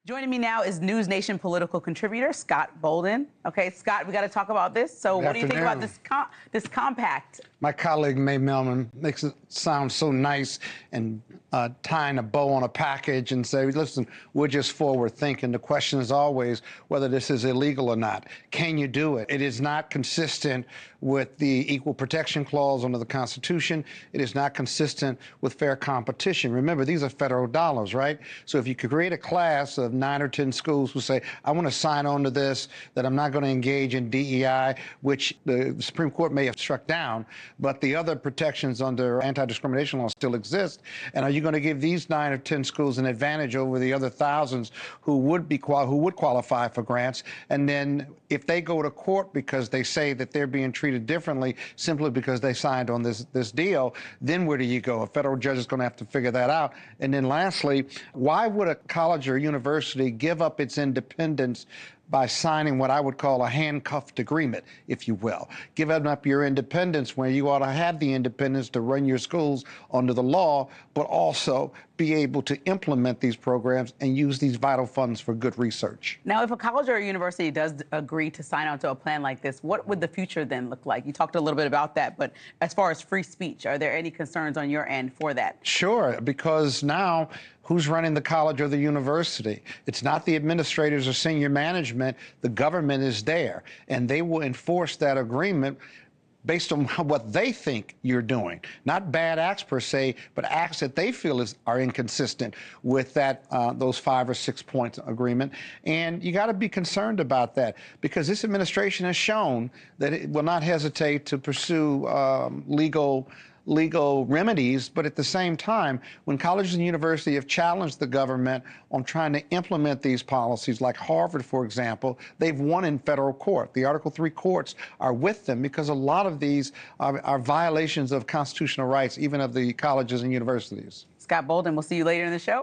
Joining me now is NewsNation political contributor Scott Bolden. Okay, Scott, we got to talk about this. So, Good what do you think about afternoon. this compact? My colleague Mae Melman makes it sound so nice and tying a bow on a package and say, listen, we're just forward thinking. The question is always whether this is illegal or not. Can you do it? It is not consistent with the Equal Protection Clause under the Constitution. It is not consistent with fair competition. Remember, these are federal dollars, right? So if you could create a class of 9 or 10 schools who say, I want to sign on to this, that I'm not going to engage in DEI, which the Supreme Court may have struck down, but the other protections under anti-discrimination law still exist. And are you going to give these 9 or 10 schools an advantage over the other thousands who would qualify for grants? And then if they go to court because they say that they're being treated differently simply because they signed on this deal, then where do you go? A federal judge is going to have to figure that out. And then lastly, why would a college or university give up its independence by signing what I would call a handcuffed agreement, if you will? Giving up your independence where you ought to have the independence to run your schools under the law, but also be able to implement these programs and use these vital funds for good research. Now, if a college or a university does agree to sign on to a plan like this, what would the future then look like? You talked a little bit about that, but as far as free speech, are there any concerns on your end for that? Sure, because now who's running the college or the university? It's not the administrators or senior management. The government is there, and they will enforce that agreement based on what they think you're doing. Not bad acts per se, but acts that they feel are inconsistent with that those 5 or 6 point agreement. And you got to be concerned about that, because this administration has shown that it will not hesitate to pursue legal remedies, but at the same time, when colleges and universities have challenged the government on trying to implement these policies, like Harvard, for example, they've won in federal court. The Article III courts are with them because a lot of these are violations of constitutional rights, even of the colleges and universities. Scott Bolden, we'll see you later in the show.